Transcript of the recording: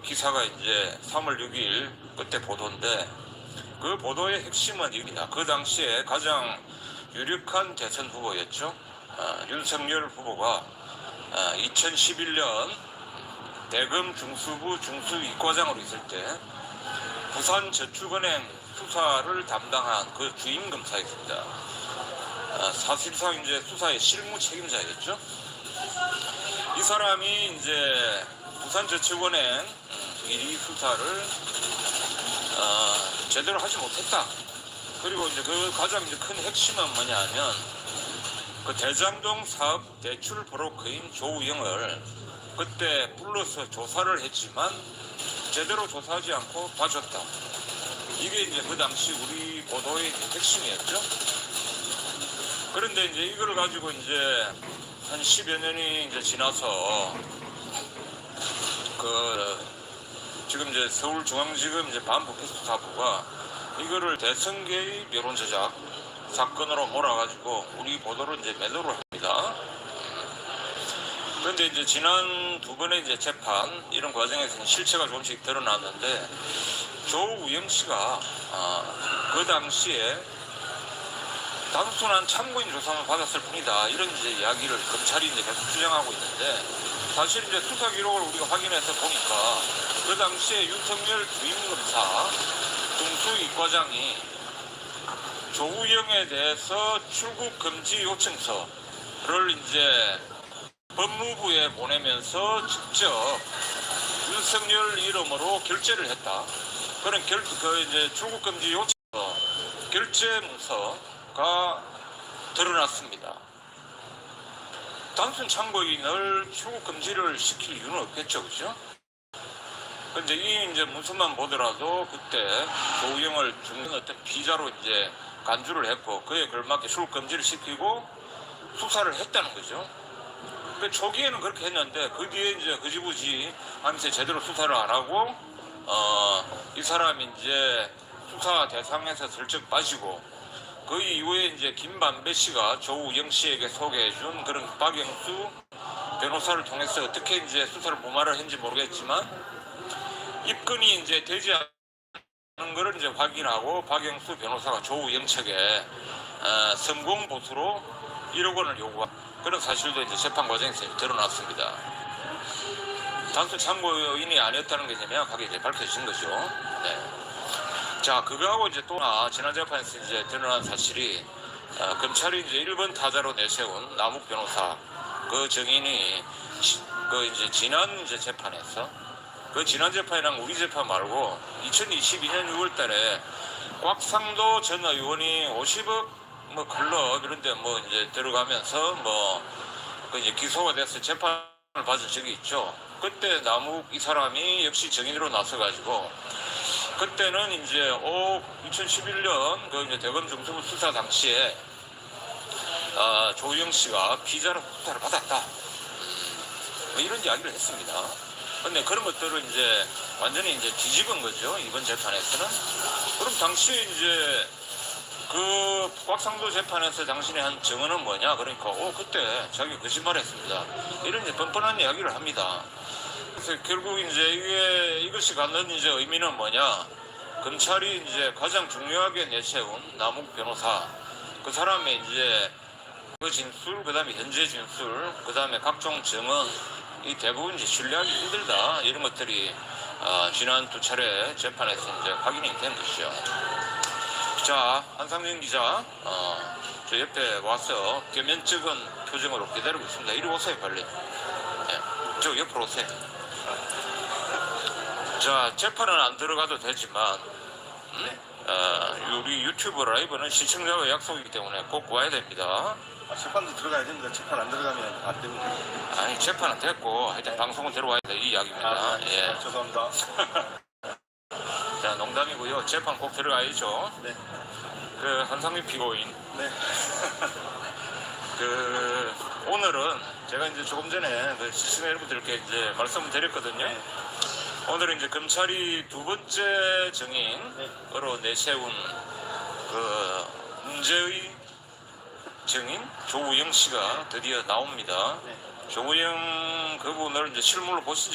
기사가 이제 3월 6일 그때 보도인데, 그 보도의 핵심은 이겁니다. 그 당시에 가장 유력한 대선 후보였죠. 윤석열 후보가 2011년 대검 중수부 중수이과장으로 있을 때 부산저축은행 수사를 담당한 그 주임 검사였습니다. 사실상 이제 수사의 실무 책임자였죠. 이 사람이 이제 부산저축은행 비리 수사를 제대로 하지 못했다. 그리고 이제 그 가장 이제 큰 핵심은 뭐냐면, 그 대장동 사업 대출 브로커인 조우영을 그때 불러서 조사를 했지만 제대로 조사하지 않고 봐줬다. 이게 이제 그 당시 우리 보도의 핵심이었죠. 그런데 이제 이걸 가지고 이제 한 10여 년이 이제 지나서 지금 이제 서울중앙지검 이제 반부패수사부가 이거를 대선 개입 여론 조작 사건으로 몰아가지고 우리 보도를 이제 매도를 합니다. 그런데 이제 지난 두 번의 이제 재판 이런 과정에서는 실체가 조금씩 드러났는데, 조우영 씨가 그 당시에 단순한 참고인 조사만 받았을 뿐이다, 이런 이제 이야기를 검찰이 이제 계속 주장하고 있는데, 사실 이제 수사 기록을 우리가 확인해서 보니까 그 당시에 윤석열 주임검사 중수이과장이 조우영에 대해서 출국 금지 요청서를 이제 법무부에 보내면서 직접 윤석열 이름으로 결재를 했다. 그런 이제 출국 금지 요청서 결재 문서가 드러났습니다. 단순 참고인을 출국 금지를 시킬 이유는 없겠죠, 그죠? 근데 이 이제 문서만 보더라도 그때 조우영을 죽는 어떤 피자로 이제 간주를 했고, 그에 걸맞게 출국 금지를 시키고 수사를 했다는 거죠. 그 초기에는 그렇게 했는데 그 뒤에 이제 흐지부지 하면서 제대로 수사를 안 하고 이 사람이 이제 수사 대상에서 슬쩍 빠지고, 그 이후에 이제 김반배 씨가 조우영 씨에게 소개해준 그런 박영수 변호사를 통해서 어떻게 이제 수사를 무마를 했는지 모르겠지만 입건이 이제 되지 않는 것을 이제 확인하고 박영수 변호사가 조우영 측에 성공 보수로 1억 원을 요구한 그런 사실도 이제 재판 과정에서 드러났습니다. 단순 참고인이 아니었다는 게 이제 명확하게 이제 밝혀진 거죠. 네. 자, 그거하고 이제 또 지난 재판에서 이제 드러난 사실이 검찰이 이제 1번 타자로 내세운 남욱 변호사 그 증인이 이제 지난 이제 재판에서, 그 지난 재판이랑 우리 재판 말고 2022년 6월달에 곽상도 전 의원이 50억 클럽 이런데 이제 들어가면서 그 이제 기소가 돼서 재판을 받은 적이 있죠. 그때 남욱 이 사람이 역시 증인으로 나서가지고, 그때는 이제 2011년 그 이제 대검 중수부 수사 당시에 조우영 씨가 피자로 수사를 받았다, 이런 이야기를 했습니다. 근데 그런 것들을 이제 완전히 이제 뒤집은 거죠, 이번 재판에서는. 그럼 당시에 이제 그 곽상도 재판에서 당신이 한 증언은 뭐냐? 그러니까 그때 자기 거짓말했습니다, 이런 이제 뻔뻔한 이야기를 합니다. 그래서 결국 이제 이것이 갖는 이제 의미는 뭐냐? 검찰이 이제 가장 중요하게 내세운 남욱 변호사 그 사람의 이제 그 진술, 그 다음에 현재 진술, 그 다음에 각종 증언, 이 대부분 이제 신뢰하기 힘들다, 이런 것들이 지난 두 차례 재판에서 이제 확인이 된 것이죠. 자, 한상진 기자, 저 옆에 와서 겸연쩍은 표정으로 기다리고 있습니다. 이리 오세요, 빨리. 네, 저 옆으로 오세요. 자, 재판은 안 들어가도 되지만, 우리 유튜브 라이브는 시청자와 약속이기 때문에 꼭 와야 됩니다. 재판도 들어가야 됩니다. 재판 안 들어가면 안 됩니다. 아니, 재판은 됐고, 하여튼 방송은 들어와야 돼, 이 이야기입니다. 예. 죄송합니다. 자, 농담이고요. 재판 꼭 들어가야죠. 네. 그 한상민 피고인. 네. 오늘은 제가 이제 조금 전에 시청자 여러분들께 이제 말씀을 드렸거든요. 네. 오늘은 이제 검찰이 두 번째 증인으로 내세운 그 문제의 증인 조우영 씨가 드디어 나옵니다. 네. 조우영 그분을 이제 실물로 보시죠.